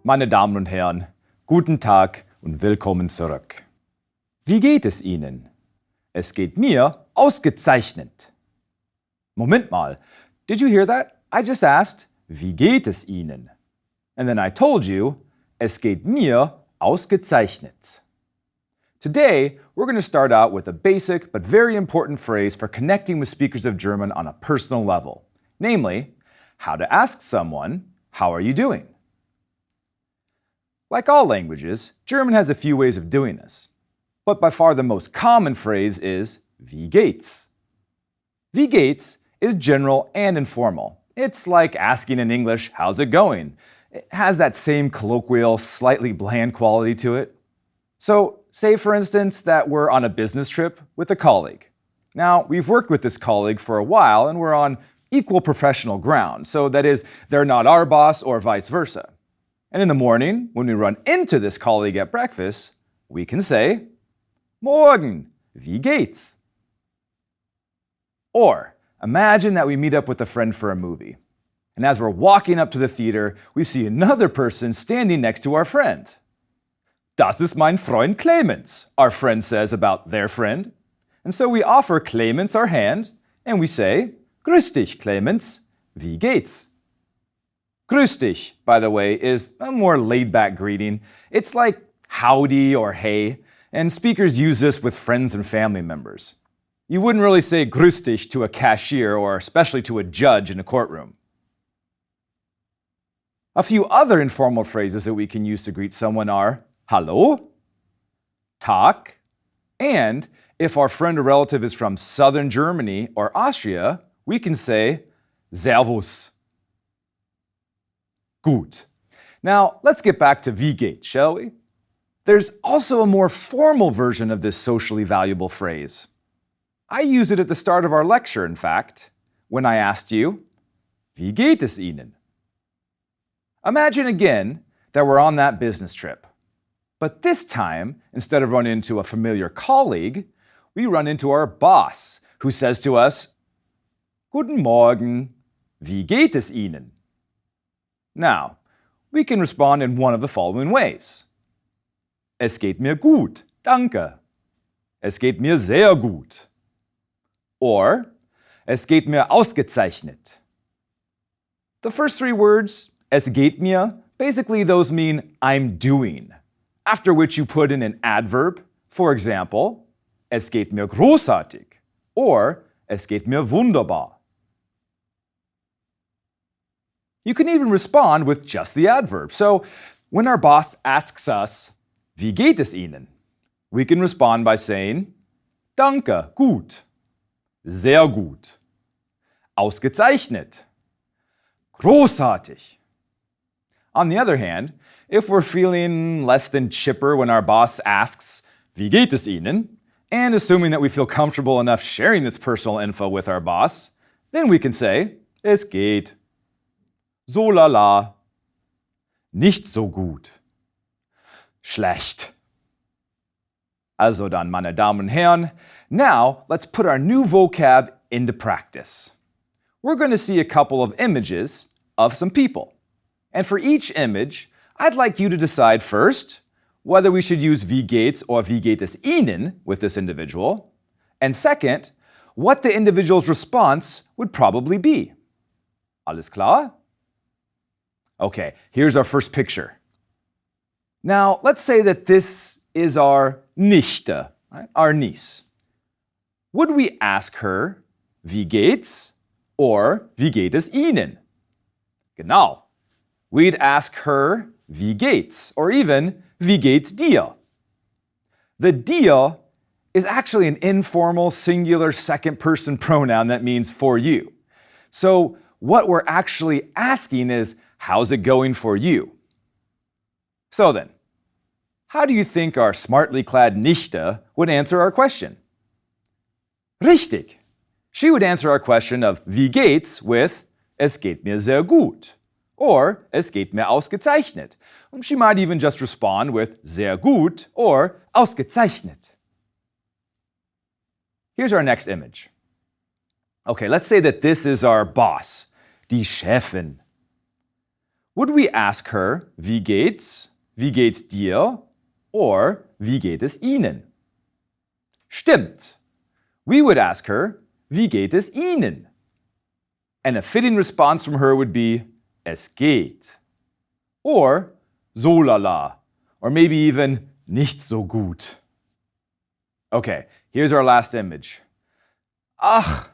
Meine Damen und Herren, guten Tag und willkommen zurück. Wie geht es Ihnen? Es geht mir ausgezeichnet. Moment mal, did you hear that? I just asked, wie geht es Ihnen? And then I told you, es geht mir ausgezeichnet. Today, we're going to start out with a basic but very important phrase for connecting with speakers of German on a personal level. Namely, how to ask someone, how are you doing? Like all languages, German has a few ways of doing this. But by far the most common phrase is wie geht's? Wie geht's is general and informal. It's like asking in English, how's it going? It has that same colloquial, slightly bland quality to it. So, say for instance that we're on a business trip with a colleague. Now, we've worked with this colleague for a while and we're on equal professional ground, so that is, they're not our boss or vice versa. And in the morning, when we run into this colleague at breakfast, we can say, Morgen, wie geht's? Or, imagine that we meet up with a friend for a movie. And as we're walking up to the theater, we see another person standing next to our friend. Das ist mein Freund Clemens, our friend says about their friend. And so we offer Clemens our hand, and we say, Grüß dich, Clemens, wie geht's? Grüß dich, by the way, is a more laid-back greeting. It's like howdy or hey, and speakers use this with friends and family members. You wouldn't really say Grüß dich to a cashier or especially to a judge in a courtroom. A few other informal phrases that we can use to greet someone are Hallo, Tag, and if our friend or relative is from southern Germany or Austria, we can say Servus. Gut. Now, let's get back to wie geht, shall we? There's also a more formal version of this socially valuable phrase. I use it at the start of our lecture, in fact, when I asked you, wie geht es Ihnen? Imagine again that we're on that business trip. But this time, instead of running into a familiar colleague, we run into our boss, who says to us, Guten Morgen, wie geht es Ihnen? Now, we can respond in one of the following ways. Es geht mir gut, danke. Es geht mir sehr gut. Or, es geht mir ausgezeichnet. The first three words, es geht mir, basically those mean I'm doing, after which you put in an adverb, for example, es geht mir großartig, or es geht mir wunderbar. You can even respond with just the adverb. So, when our boss asks us, wie geht es Ihnen? We can respond by saying, Danke, gut. Sehr gut. Ausgezeichnet. Großartig. On the other hand, if we're feeling less than chipper when our boss asks, wie geht es Ihnen? And assuming that we feel comfortable enough sharing this personal info with our boss, then we can say, es geht. So lala. Nicht so gut. Schlecht. Also dann, meine Damen und Herren, now let's put our new vocab into practice. We're going to see a couple of images of some people. And for each image, I'd like you to decide first whether we should use wie geht's or wie geht es Ihnen with this individual, and second, what the individual's response would probably be. Alles klar? Okay, here's our first picture. Now, let's say that this is our Nichte, right? Our niece. Would we ask her, wie geht's? Or wie geht es Ihnen? Genau. We'd ask her, wie geht's? Or even, wie geht's dir? The dir is actually an informal, singular, second-person pronoun that means for you. So, what we're actually asking is, how's it going for you? So then, how do you think our smartly clad Nichte would answer our question? Richtig. She would answer our question of wie geht's with es geht mir sehr gut or es geht mir ausgezeichnet. And she might even just respond with sehr gut or ausgezeichnet. Here's our next image. Okay, let's say that this is our boss, die Chefin. Would we ask her, wie geht's? Wie geht's dir? Or, wie geht es Ihnen? Stimmt. We would ask her, wie geht es Ihnen? And a fitting response from her would be, es geht. Or, so lala. Or maybe even, nicht so gut. Okay, here's our last image. Ach,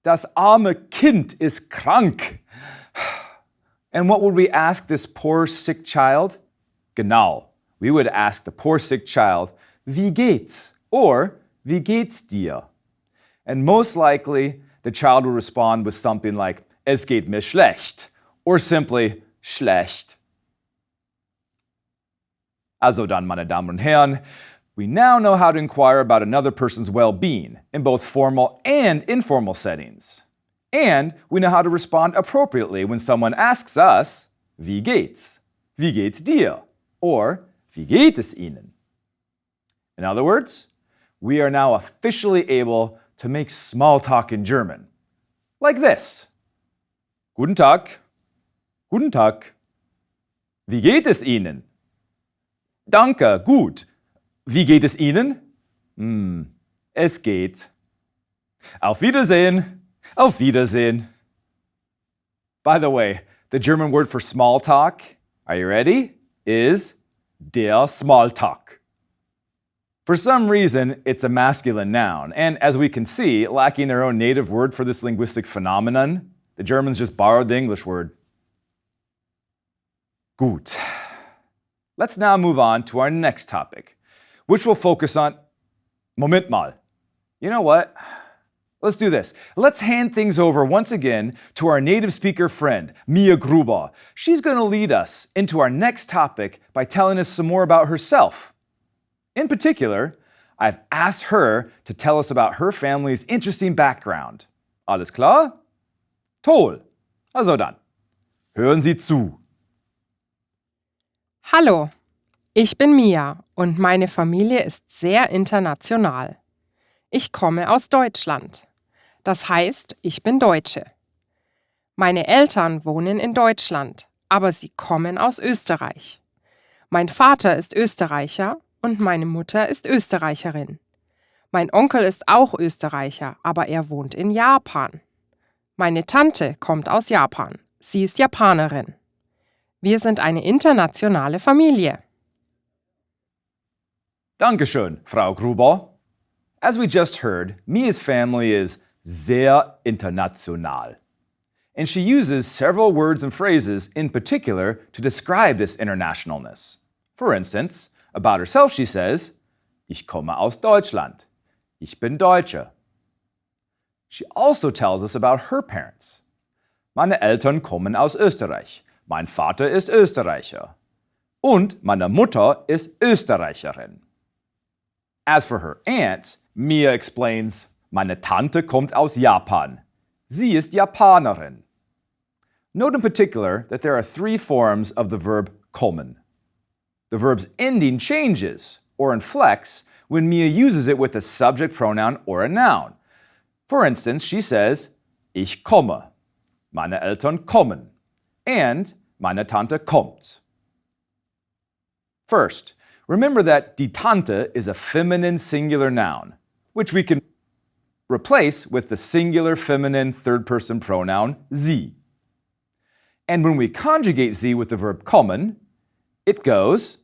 das arme Kind ist krank. And what would we ask this poor sick child? Genau, we would ask the poor sick child, wie geht's? Or, wie geht's dir? And most likely, the child will respond with something like, es geht mir schlecht, or simply, schlecht. Also dann, meine Damen und Herren, we now know how to inquire about another person's well-being in both formal and informal settings. And we know how to respond appropriately when someone asks us, wie geht's? Wie geht's dir? Or, wie geht es Ihnen? In other words, we are now officially able to make small talk in German. Like this. Guten Tag. Guten Tag. Wie geht es Ihnen? Danke, gut. Wie geht es Ihnen? Es geht. Auf Wiedersehen. Auf Wiedersehen. By the way, the German word for small talk, are you ready? Is der Smalltalk. For some reason, it's a masculine noun, and as we can see, lacking their own native word for this linguistic phenomenon, the Germans just borrowed the English word. Gut. Let's now move on to our next topic, which will focus on... Moment mal. You know what? Let's do this. Let's hand things over once again to our native speaker friend, Mia Gruber. She's going to lead us into our next topic by telling us some more about herself. In particular, I've asked her to tell us about her family's interesting background. Alles klar? Toll. Also dann, hören Sie zu. Hallo, ich bin Mia und meine Familie ist sehr international. Ich komme aus Deutschland. Das heißt, ich bin Deutsche. Meine Eltern wohnen in Deutschland, aber sie kommen aus Österreich. Mein Vater ist Österreicher und meine Mutter ist Österreicherin. Mein Onkel ist auch Österreicher, aber er wohnt in Japan. Meine Tante kommt aus Japan. Sie ist Japanerin. Wir sind eine internationale Familie. Dankeschön, Frau Gruber. As we just heard, Mia's family is sehr international. And she uses several words and phrases in particular to describe this internationalness. For instance, about herself she says, Ich komme aus Deutschland. Ich bin Deutsche. She also tells us about her parents. Meine Eltern kommen aus Österreich. Mein Vater ist Österreicher. Und meine Mutter ist Österreicherin. As for her aunt, Mia explains, meine Tante kommt aus Japan. Sie ist Japanerin. Note in particular that there are three forms of the verb kommen. The verb's ending changes or inflects when Mia uses it with a subject pronoun or a noun. For instance, she says, Ich komme. Meine Eltern kommen. And meine Tante kommt. First, remember that die Tante is a feminine singular noun, which we can replace with the singular feminine third-person pronoun sie. And when we conjugate sie with the verb kommen, it goes,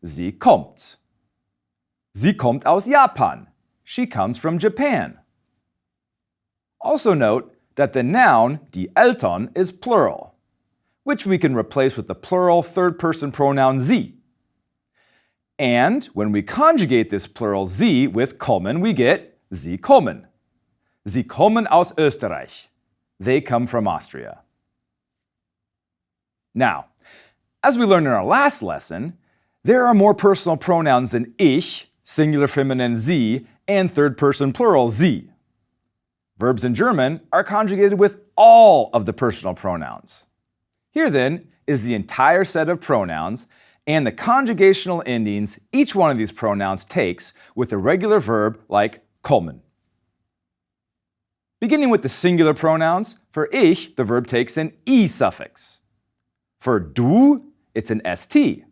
sie kommt. Sie kommt aus Japan. She comes from Japan. Also note that the noun, die Eltern, is plural, which we can replace with the plural third-person pronoun sie. And when we conjugate this plural sie with kommen, we get sie kommen. Sie kommen aus Österreich. They come from Austria. Now, as we learned in our last lesson, there are more personal pronouns than ich, singular feminine sie, and third-person plural sie. Verbs in German are conjugated with all of the personal pronouns. Here then is the entire set of pronouns and the conjugational endings each one of these pronouns takes with a regular verb like kommen. Beginning with the singular pronouns, for ich, the verb takes an e suffix. For du, it's an ST.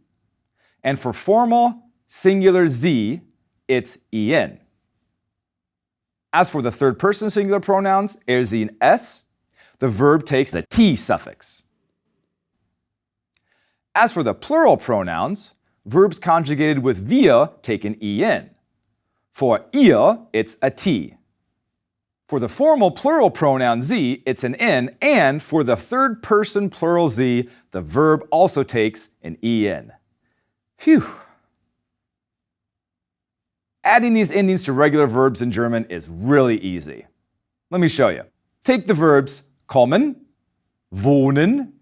And for formal singular Sie, it's EN. As for the third person singular pronouns, sie and S, the verb takes a T suffix. As for the plural pronouns, verbs conjugated with wir take an EN. For ihr, it's a T. For the formal plural pronoun sie, it's an N, and for the third person plural sie, the verb also takes an EN. Phew. Adding these endings to regular verbs in German is really easy. Let me show you. Take the verbs kommen, wohnen,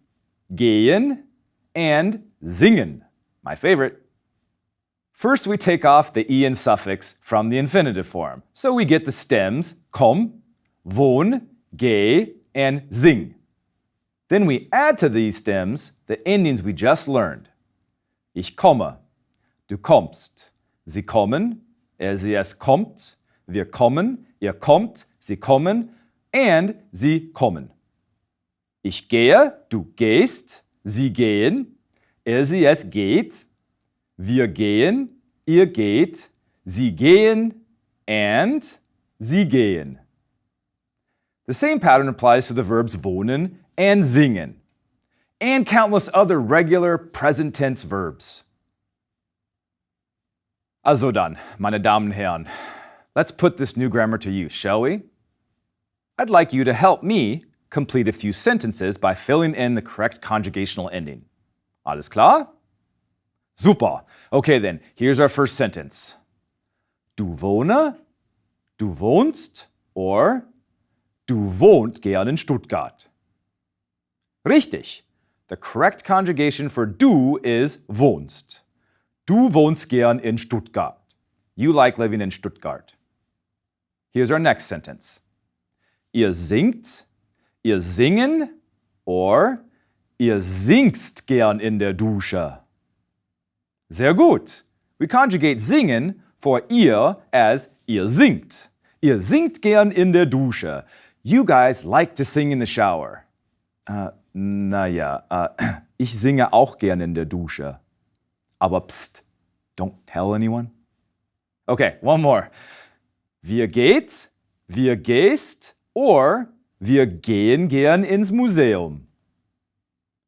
gehen, and singen, my favorite. First, we take off the en suffix from the infinitive form, so we get the stems komm, wohn, geh, and sing. Then we add to these stems the endings we just learned. Ich komme, du kommst, sie kommen, sie es kommt, wir kommen, ihr kommt, sie kommen, and sie kommen. Ich gehe, du gehst, sie gehen, sie es geht, wir gehen, ihr geht, sie gehen, and sie gehen. The same pattern applies to the verbs wohnen and singen, and countless other regular present tense verbs. Also dann, meine Damen und Herren, let's put this new grammar to use, shall we? I'd like you to help me complete a few sentences by filling in the correct conjugational ending. Alles klar? Super. Okay then, here's our first sentence. Du wohne, du wohnst, or du wohnt gern in Stuttgart. Richtig. The correct conjugation for du is wohnst. Du wohnst gern in Stuttgart. You like living in Stuttgart. Here's our next sentence. Ihr singt, ihr singen, or ihr singst gern in der Dusche. Sehr gut. We conjugate singen for ihr as ihr singt. Ihr singt gern in der Dusche. You guys like to sing in the shower. Ich singe auch gern in der Dusche. Aber pst, don't tell anyone. Okay, one more. Wir geht, wir gehst, or wir gehen gern ins Museum.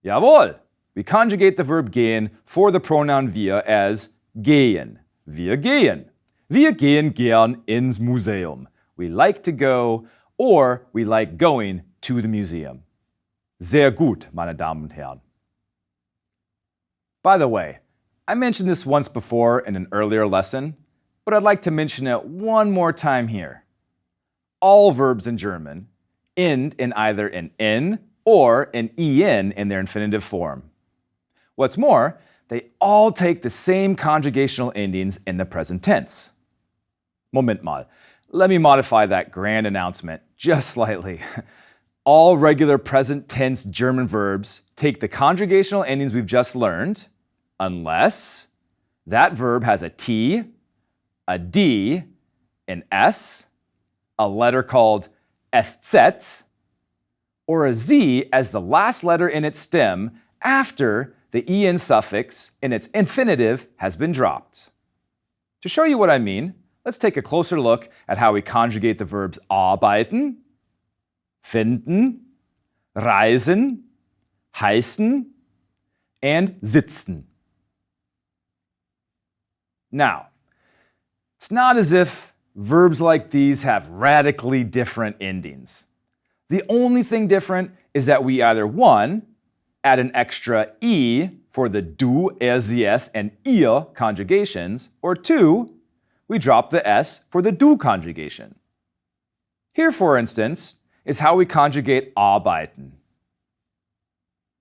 Jawohl! We conjugate the verb gehen for the pronoun wir as gehen. Wir gehen. Wir gehen gern ins Museum. We like to go, or we like going to the museum. Sehr gut, meine Damen und Herren. By the way, I mentioned this once before in an earlier lesson, but I'd like to mention it one more time here. All verbs in German end in either an N or an EN in their infinitive form. What's more, they all take the same conjugational endings in the present tense. Moment mal. Let me modify that grand announcement just slightly. All regular present tense German verbs take the conjugational endings we've just learned, unless that verb has a T, a D, an S, a letter called SZ, or a Z as the last letter in its stem after the en suffix in its infinitive has been dropped. To show you what I mean, let's take a closer look at how we conjugate the verbs arbeiten, finden, reisen, heißen, and sitzen. Now, it's not as if verbs like these have radically different endings. The only thing different is that we either, one, add an extra E for the du, sie, es, and ihr conjugations, or two, we drop the S for the du conjugation. Here, for instance, is how we conjugate arbeiten.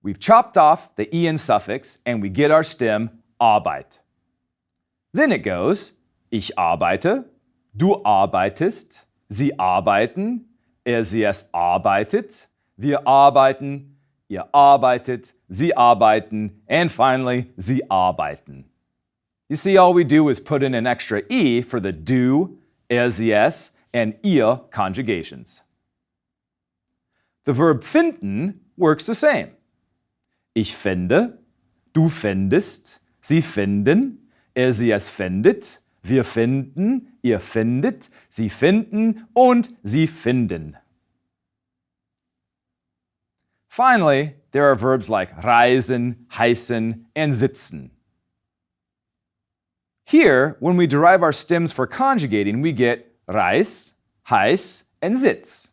We've chopped off the en suffix and we get our stem Arbeit. Then it goes, ich arbeite, du arbeitest, sie arbeiten, sie, es arbeitet, wir arbeiten, ihr arbeitet, sie arbeiten, and finally, sie arbeiten. You see, all we do is put in an extra E for the du, sie, es, and ihr conjugations. The verb finden works the same. Ich fände, du fändest, Sie finden, sie es findet, wir finden, ihr findet, Sie finden und Sie finden. Finally, there are verbs like reisen, heißen, and sitzen. Here, when we derive our stems for conjugating, we get reis, heiß, and sitz.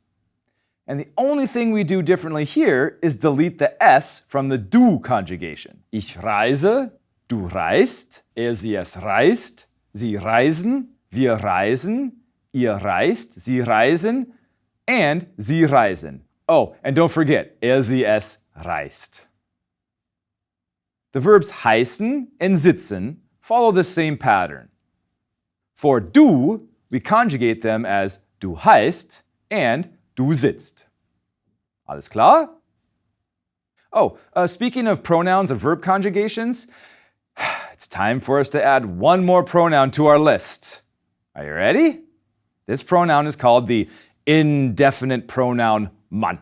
And the only thing we do differently here is delete the S from the du conjugation. Ich reise, du reist, sie es reist, sie reisen, wir reisen, ihr reist, sie reisen, and sie reisen. Oh, and don't forget, sie es reist. The verbs heißen and sitzen follow the same pattern. For du, we conjugate them as du heißt and du sitzt. Alles klar? Oh, speaking of pronouns and verb conjugations, it's time for us to add one more pronoun to our list. Are you ready? This pronoun is called the indefinite pronoun Mann.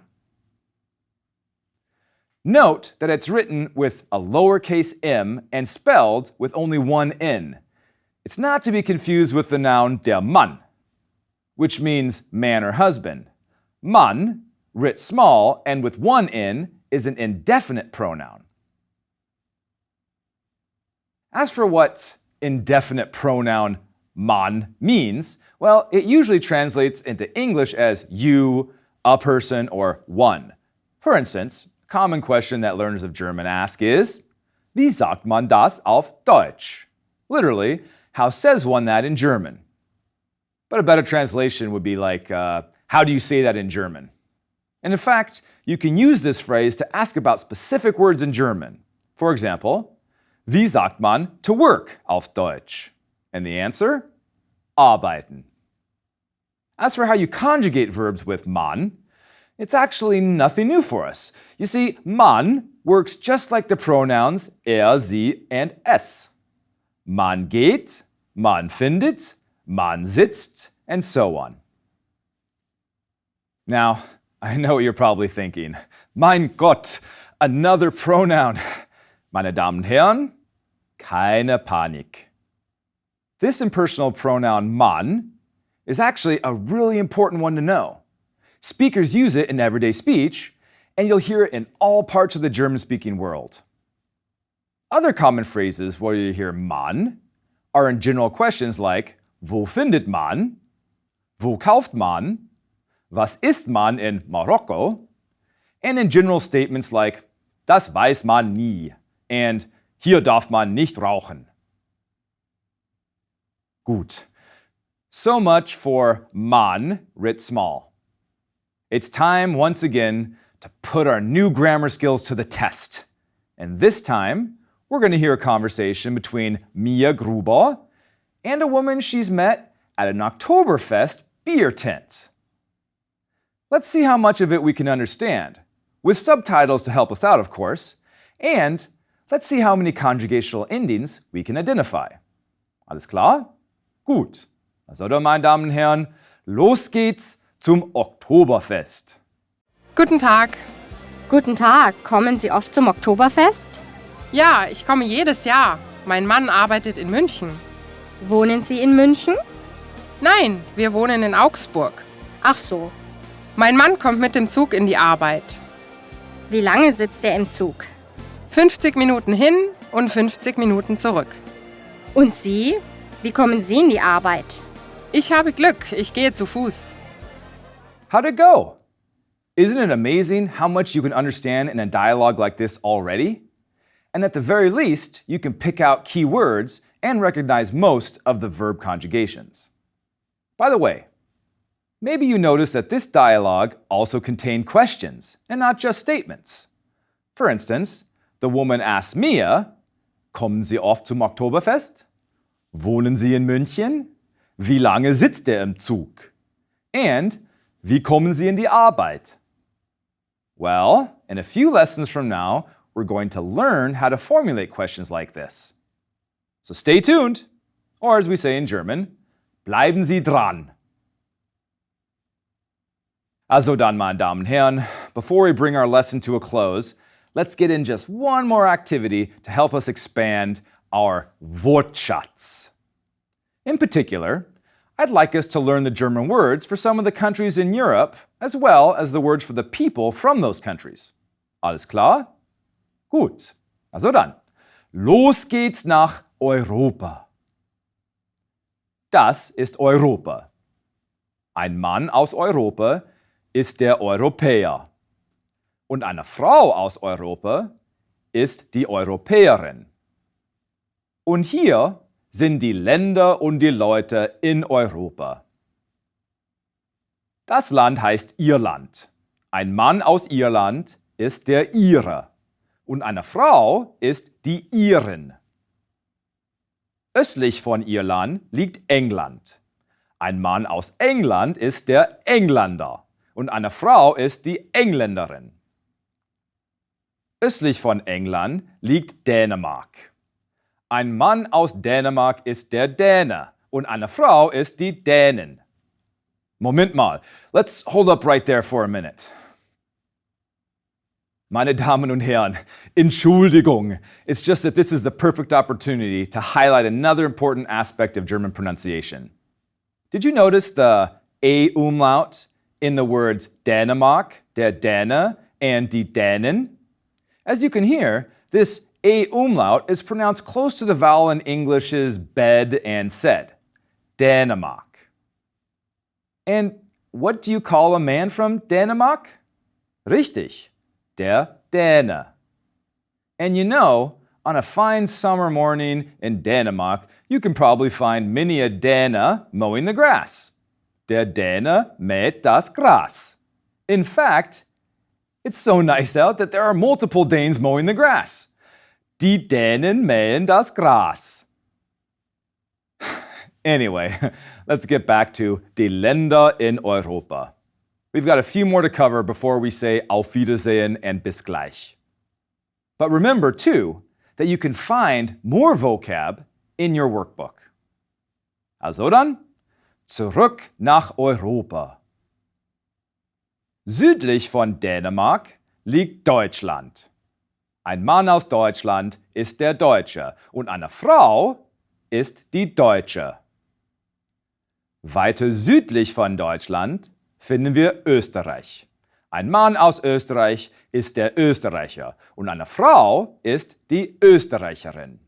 Note that it's written with a lowercase m and spelled with only one n. It's not to be confused with the noun der Mann, which means man or husband. Mann, writ small and with one n, is an indefinite pronoun. As for what indefinite pronoun Mann means, well, it usually translates into English as you, a person, or one. For instance, a common question that learners of German ask is, wie sagt man das auf Deutsch? Literally, how says one that in German? But a better translation would be like, how do you say that in German? And in fact, you can use this phrase to ask about specific words in German. For example, wie sagt man to work auf Deutsch? And the answer? Arbeiten. As for how you conjugate verbs with man, it's actually nothing new for us. You see, man works just like the pronouns sie, and es. Man geht, man findet, man sitzt, and so on. Now, I know what you're probably thinking. Mein Gott, another pronoun. Meine Damen und Herren, keine Panik. This impersonal pronoun man is actually a really important one to know. Speakers use it in everyday speech, and you'll hear it in all parts of the German-speaking world. Other common phrases where you hear man are in general questions like wo findet man, wo kauft man, was isst man in Marokko, and in general statements like das weiß man nie and hier darf man nicht rauchen. Gut. So much for man writ small. It's time once again to put our new grammar skills to the test. And this time, we're going to hear a conversation between Mia Gruber and a woman she's met at an Oktoberfest beer tent. Let's see how much of it we can understand, with subtitles to help us out, of course, and let's see how many conjugational endings we can identify. Alles klar? Gut. Also dann, meine Damen und Herren, los geht's zum Oktoberfest. Guten Tag. Guten Tag, kommen Sie oft zum Oktoberfest? Ja, ich komme jedes Jahr. Mein Mann arbeitet in München. Wohnen Sie in München? Nein, wir wohnen in Augsburg. Ach so. Mein Mann kommt mit dem Zug in die Arbeit. Wie lange sitzt er im Zug? 50 Minuten hin und 50 Minuten zurück. Und Sie? Wie kommen Sie in die Arbeit? Ich habe Glück, ich gehe zu Fuß. How'd it go? Isn't it amazing how much you can understand in a dialogue like this already? And at the very least, you can pick out key words and recognize most of the verb conjugations. By the way, maybe you noticed that this dialogue also contained questions and not just statements. For instance, the woman asks Mia, kommen Sie oft zum Oktoberfest? Wohnen Sie in München? Wie lange sitzt er im Zug? And wie kommen Sie in die Arbeit? Well, in a few lessons from now, we're going to learn how to formulate questions like this. So stay tuned, or as we say in German, bleiben Sie dran. Also dann, meine Damen und Herren, before we bring our lesson to a close, let's get in just one more activity to help us expand our Wortschatz. In particular, I'd like us to learn the German words for some of the countries in Europe, as well as the words for the people from those countries. Alles klar? Gut. Also dann, los geht's nach Europa. Das ist Europa. Ein Mann aus Europa ist der Europäer. Und eine Frau aus Europa ist die Europäerin. Und hier sind die Länder und die Leute in Europa. Das Land heißt Irland. Ein Mann aus Irland ist der Ire. Und eine Frau ist die Irin. Östlich von Irland liegt England. Ein Mann aus England ist der Engländer und eine Frau ist die Engländerin. Östlich von England liegt Dänemark. Ein Mann aus Dänemark ist der Däne und eine Frau ist die Dänin. Moment mal, let's hold up right there for a minute. Meine Damen und Herren, Entschuldigung. It's just that this is the perfect opportunity to highlight another important aspect of German pronunciation. Did you notice the A umlaut in the words Dänemark, der Däne, and die Dänin? As you can hear, this A umlaut is pronounced close to the vowel in English's bed and said, Dänemark. And what do you call a man from Dänemark? Richtig. Der Däne. And you know, on a fine summer morning in Denmark, you can probably find many a Däne mowing the grass. Der Däne mäht das Gras. In fact, it's so nice out that there are multiple Danes mowing the grass. Die Dänen mähen das Gras. Anyway, let's get back to die Länder in Europa. We've got a few more to cover before we say Auf Wiedersehen and bis gleich. But remember, too, that you can find more vocab in your workbook. Also dann, zurück nach Europa. Südlich von Dänemark liegt Deutschland. Ein Mann aus Deutschland ist der Deutsche und eine Frau ist die Deutsche. Weiter südlich von Deutschland finden wir Österreich. Ein Mann aus Österreich ist der Österreicher und eine Frau ist die Österreicherin.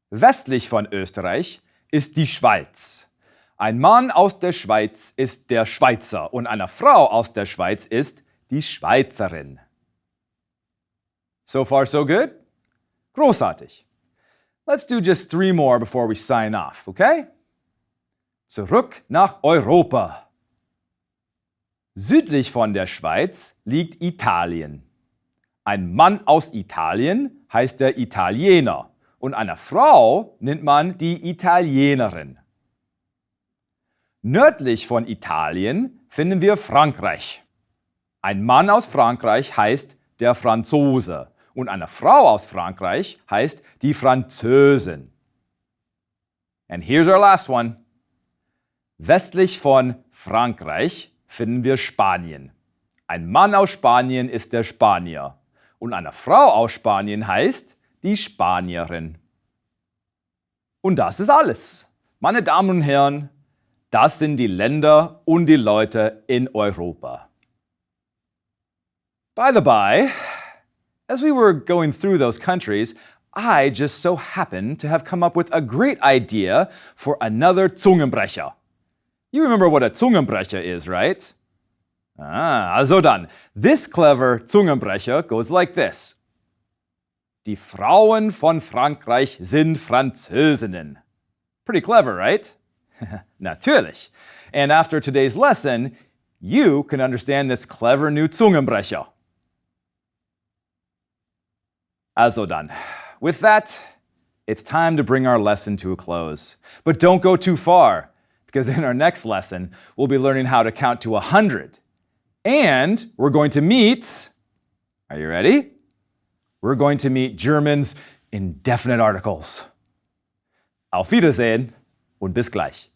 Westlich von Österreich ist die Schweiz. Ein Mann aus der Schweiz ist der Schweizer und eine Frau aus der Schweiz ist die Schweizerin. So far, so good? Großartig. Let's do just 3 more before we sign off, okay? Zurück nach Europa. Südlich von der Schweiz liegt Italien. Ein Mann aus Italien heißt der Italiener und eine Frau nennt man die Italienerin. Nördlich von Italien finden wir Frankreich. Ein Mann aus Frankreich heißt der Franzose und eine Frau aus Frankreich heißt die Französin. And here's our last one. Westlich von Frankreich finden wir Spanien. Ein Mann aus Spanien ist der Spanier und eine Frau aus Spanien heißt die Spanierin. Und das ist alles. Meine Damen und Herren, das sind die Länder und die Leute in Europa. By the by, as we were going through those countries, I just so happened to have come up with a great idea for another Zungenbrecher. You remember what a Zungenbrecher is, right? Also dann, this clever Zungenbrecher goes like this. Die Frauen von Frankreich sind Französinnen. Pretty clever, right? Natürlich. And after today's lesson, you can understand this clever new Zungenbrecher. Also dann, with that, it's time to bring our lesson to a close. But don't go too far, because in our next lesson, we'll be learning how to count to 100. And we're going to meet, are you ready? We're going to meet German's indefinite articles. Auf Wiedersehen und bis gleich.